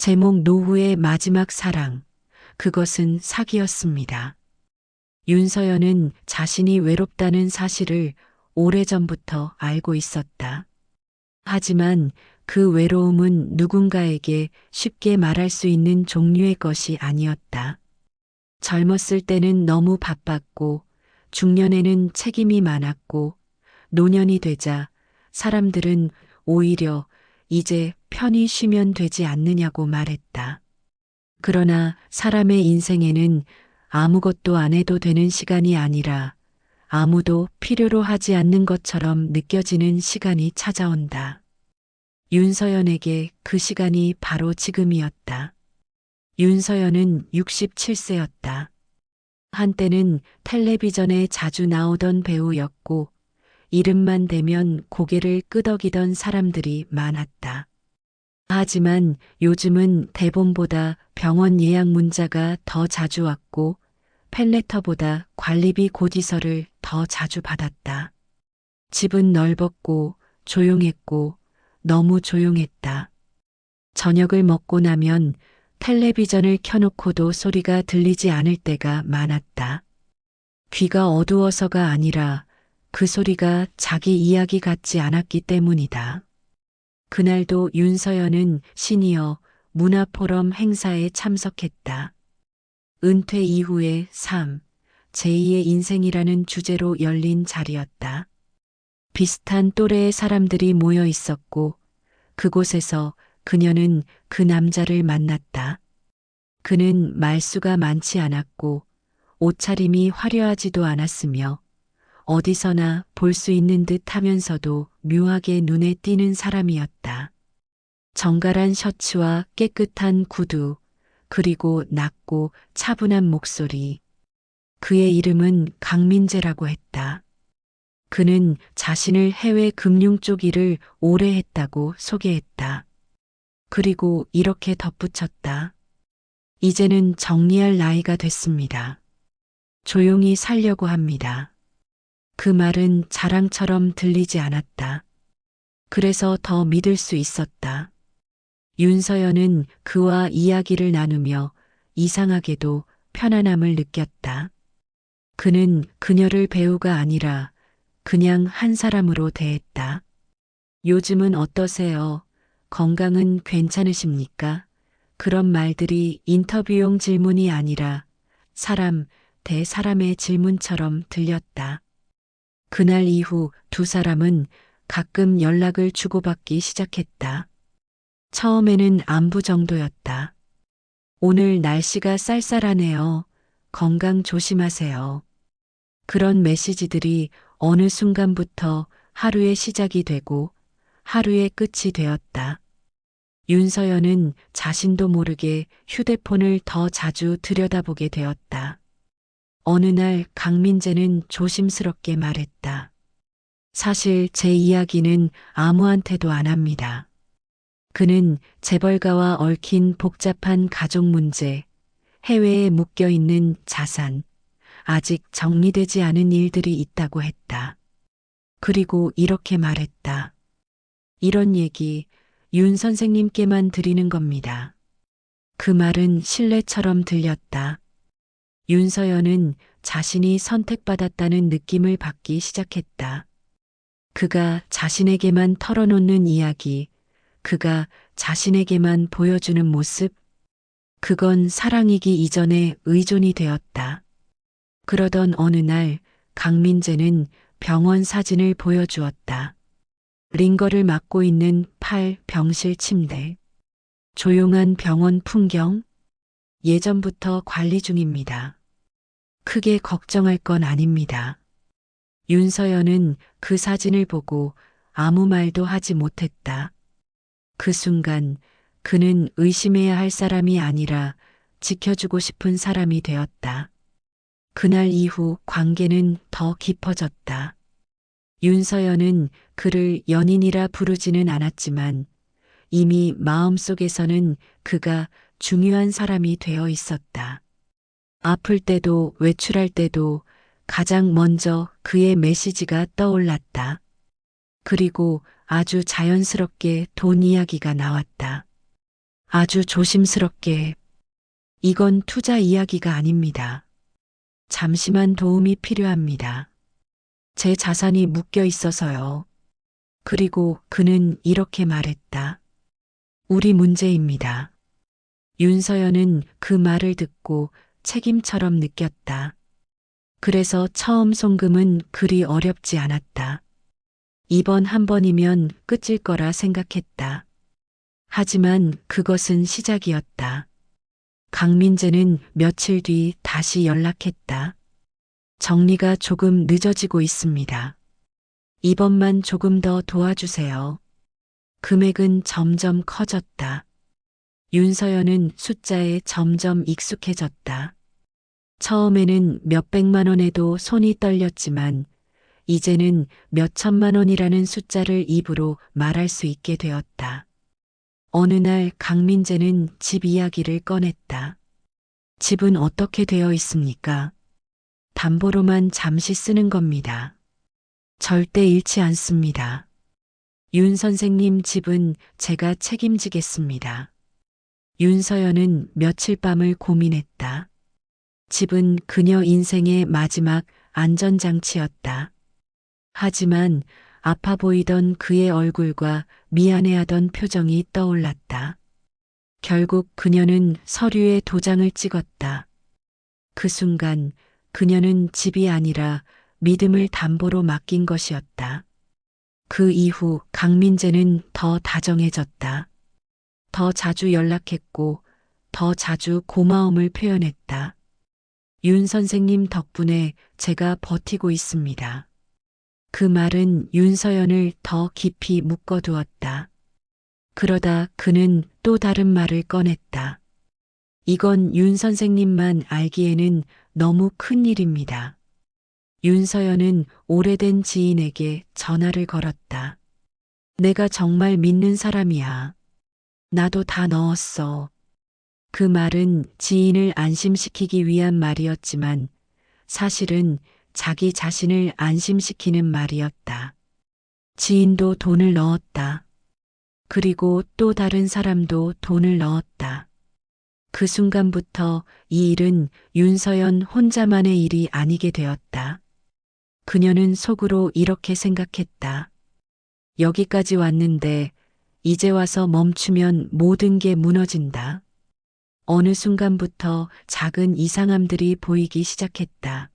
제목 노후의 마지막 사랑. 그것은 사기였습니다. 윤서연은 자신이 외롭다는 사실을 오래전부터 알고 있었다. 하지만 그 외로움은 누군가에게 쉽게 말할 수 있는 종류의 것이 아니었다. 젊었을 때는 너무 바빴고, 중년에는 책임이 많았고, 노년이 되자 사람들은 오히려 이제 편히 쉬면 되지 않느냐고 말했다. 그러나 사람의 인생에는 아무것도 안 해도 되는 시간이 아니라 아무도 필요로 하지 않는 것처럼 느껴지는 시간이 찾아온다. 윤서연에게 그 시간이 바로 지금이었다. 윤서연은 67세였다. 한때는 텔레비전에 자주 나오던 배우였고, 이름만 대면 고개를 끄덕이던 사람들이 많았다. 하지만 요즘은 대본보다 병원 예약 문자가 더 자주 왔고, 팬레터보다 관리비 고지서를 더 자주 받았다. 집은 넓었고 조용했고 너무 조용했다. 저녁을 먹고 나면 텔레비전을 켜놓고도 소리가 들리지 않을 때가 많았다. 귀가 어두워서가 아니라 그 소리가 자기 이야기 같지 않았기 때문이다. 그날도 윤서연은 시니어 문화포럼 행사에 참석했다. 은퇴 이후의 삶, 제2의 인생이라는 주제로 열린 자리였다. 비슷한 또래의 사람들이 모여 있었고, 그곳에서 그녀는 그 남자를 만났다. 그는 말수가 많지 않았고, 옷차림이 화려하지도 않았으며, 어디서나 볼 수 있는 듯 하면서도 묘하게 눈에 띄는 사람이었다. 정갈한 셔츠와 깨끗한 구두, 그리고 낮고 차분한 목소리. 그의 이름은 강민재라고 했다. 그는 자신을 해외 금융 쪽 일을 오래 했다고 소개했다. 그리고 이렇게 덧붙였다. 이제는 정리할 나이가 됐습니다. 조용히 살려고 합니다. 그 말은 자랑처럼 들리지 않았다. 그래서 더 믿을 수 있었다. 윤서연은 그와 이야기를 나누며 이상하게도 편안함을 느꼈다. 그는 그녀를 배우가 아니라 그냥 한 사람으로 대했다. 요즘은 어떠세요? 건강은 괜찮으십니까? 그런 말들이 인터뷰용 질문이 아니라 사람 대 사람의 질문처럼 들렸다. 그날 이후 두 사람은 가끔 연락을 주고받기 시작했다. 처음에는 안부 정도였다. 오늘 날씨가 쌀쌀하네요. 건강 조심하세요. 그런 메시지들이 어느 순간부터 하루의 시작이 되고 하루의 끝이 되었다. 윤서연은 자신도 모르게 휴대폰을 더 자주 들여다보게 되었다. 어느 날 강민재는 조심스럽게 말했다. 사실 제 이야기는 아무한테도 안 합니다. 그는 재벌가와 얽힌 복잡한 가족 문제, 해외에 묶여 있는 자산, 아직 정리되지 않은 일들이 있다고 했다. 그리고 이렇게 말했다. 이런 얘기 윤 선생님께만 드리는 겁니다. 그 말은 신뢰처럼 들렸다. 윤서연은 자신이 선택받았다는 느낌을 받기 시작했다. 그가 자신에게만 털어놓는 이야기, 그가 자신에게만 보여주는 모습, 그건 사랑이기 이전에 의존이 되었다. 그러던 어느 날 강민재는 병원 사진을 보여주었다. 링거를 맡고 있는 병실 침대. 조용한 병원 풍경. 예전부터 관리 중입니다. 크게 걱정할 건 아닙니다. 윤서연은 그 사진을 보고 아무 말도 하지 못했다. 그 순간 그는 의심해야 할 사람이 아니라 지켜주고 싶은 사람이 되었다. 그날 이후 관계는 더 깊어졌다. 윤서연은 그를 연인이라 부르지는 않았지만 이미 마음속에서는 그가 중요한 사람이 되어 있었다. 아플 때도 외출할 때도 가장 먼저 그의 메시지가 떠올랐다. 그리고 아주 자연스럽게 돈 이야기가 나왔다. 아주 조심스럽게. 이건 투자 이야기가 아닙니다. 잠시만 도움이 필요합니다. 제 자산이 묶여 있어서요. 그리고 그는 이렇게 말했다. 우리 문제입니다. 윤서연은 그 말을 듣고 책임처럼 느꼈다. 그래서 처음 송금은 그리 어렵지 않았다. 이번 한 번이면 끝일 거라 생각했다. 하지만 그것은 시작이었다. 강민재는 며칠 뒤 다시 연락했다. 정리가 조금 늦어지고 있습니다. 이번만 조금 더 도와주세요. 금액은 점점 커졌다. 윤서연은 숫자에 점점 익숙해졌다. 처음에는 몇백만 원에도 손이 떨렸지만 이제는 몇천만 원이라는 숫자를 입으로 말할 수 있게 되었다. 어느 날 강민재는 집 이야기를 꺼냈다. 집은 어떻게 되어 있습니까? 담보로만 잠시 쓰는 겁니다. 절대 잃지 않습니다. 윤 선생님 집은 제가 책임지겠습니다. 윤서연은 며칠 밤을 고민했다. 집은 그녀 인생의 마지막 안전장치였다. 하지만 아파 보이던 그의 얼굴과 미안해하던 표정이 떠올랐다. 결국 그녀는 서류에 도장을 찍었다. 그 순간 그녀는 집이 아니라 믿음을 담보로 맡긴 것이었다. 그 이후 강민재는 더 다정해졌다. 더 자주 연락했고 더 자주 고마움을 표현했다. 윤 선생님 덕분에 제가 버티고 있습니다. 그 말은 윤서연을 더 깊이 묶어두었다. 그러다 그는 또 다른 말을 꺼냈다. 이건 윤 선생님만 알기에는 너무 큰 일입니다. 윤서연은 오래된 지인에게 전화를 걸었다. 내가 정말 믿는 사람이야. 나도 다 넣었어. 그 말은 지인을 안심시키기 위한 말이었지만 사실은 자기 자신을 안심시키는 말이었다. 지인도 돈을 넣었다. 그리고 또 다른 사람도 돈을 넣었다. 그 순간부터 이 일은 윤서연 혼자만의 일이 아니게 되었다. 그녀는 속으로 이렇게 생각했다. 여기까지 왔는데 이제 와서 멈추면 모든 게 무너진다. 어느 순간부터 작은 이상함들이 보이기 시작했다.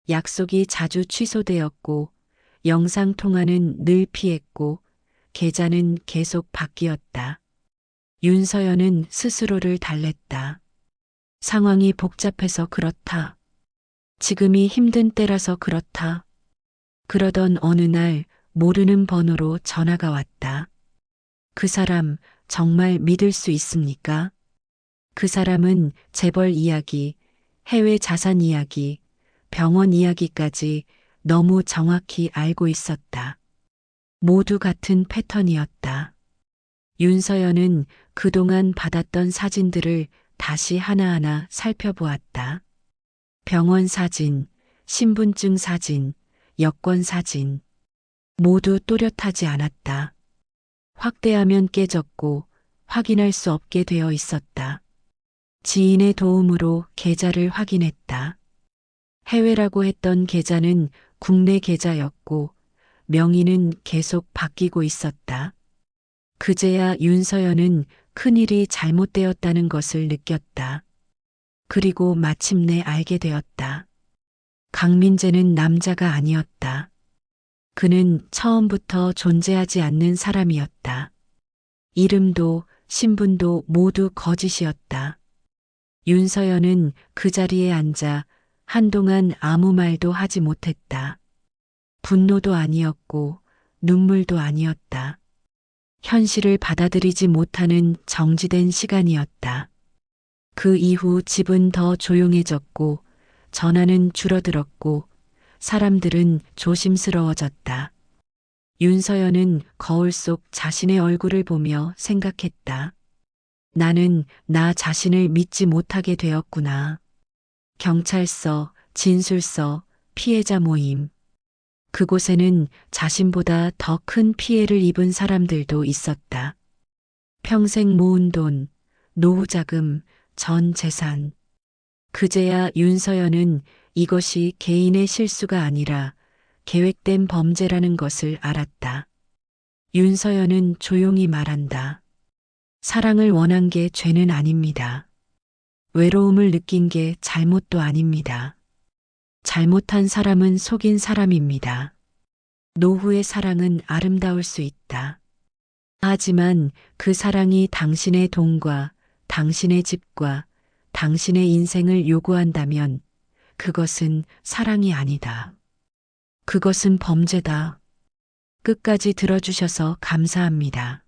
약속이 자주 취소되었고 영상통화는 늘 피했고 계좌는 계속 바뀌었다. 윤서연은 스스로를 달랬다. 상황이 복잡해서 그렇다. 지금이 힘든 때라서 그렇다. 그러던 어느 날 모르는 번호로 전화가 왔다. 그 사람 정말 믿을 수 있습니까? 그 사람은 재벌 이야기, 해외 자산 이야기, 병원 이야기까지 너무 정확히 알고 있었다. 모두 같은 패턴이었다. 윤서연은 그동안 받았던 사진들을 다시 하나하나 살펴보았다. 병원 사진, 신분증 사진, 여권 사진. 모두 또렷하지 않았다. 확대하면 깨졌고 확인할 수 없게 되어 있었다. 지인의 도움으로 계좌를 확인했다. 해외라고 했던 계좌는 국내 계좌였고 명의는 계속 바뀌고 있었다. 그제야 윤서연은 큰일이 잘못되었다는 것을 느꼈다. 그리고 마침내 알게 되었다. 강민재는 남자가 아니었다. 그는 처음부터 존재하지 않는 사람이었다. 이름도 신분도 모두 거짓이었다. 윤서연은 그 자리에 앉아 한동안 아무 말도 하지 못했다. 분노도 아니었고 눈물도 아니었다. 현실을 받아들이지 못하는 정지된 시간이었다. 그 이후 집은 더 조용해졌고 전화는 줄어들었고 사람들은 조심스러워졌다. 윤서연은 거울 속 자신의 얼굴을 보며 생각했다. 나는 나 자신을 믿지 못하게 되었구나. 경찰서, 진술서, 피해자 모임. 그곳에는 자신보다 더 큰 피해를 입은 사람들도 있었다. 평생 모은 돈, 노후 자금, 전 재산. 그제야 윤서연은 이것이 개인의 실수가 아니라 계획된 범죄라는 것을 알았다. 윤서연은 조용히 말한다. 사랑을 원한 게 죄는 아닙니다. 외로움을 느낀 게 잘못도 아닙니다. 잘못한 사람은 속인 사람입니다. 노후의 사랑은 아름다울 수 있다. 하지만 그 사랑이 당신의 돈과 당신의 집과 당신의 인생을 요구한다면 그것은 사랑이 아니다. 그것은 범죄다. 끝까지 들어주셔서 감사합니다.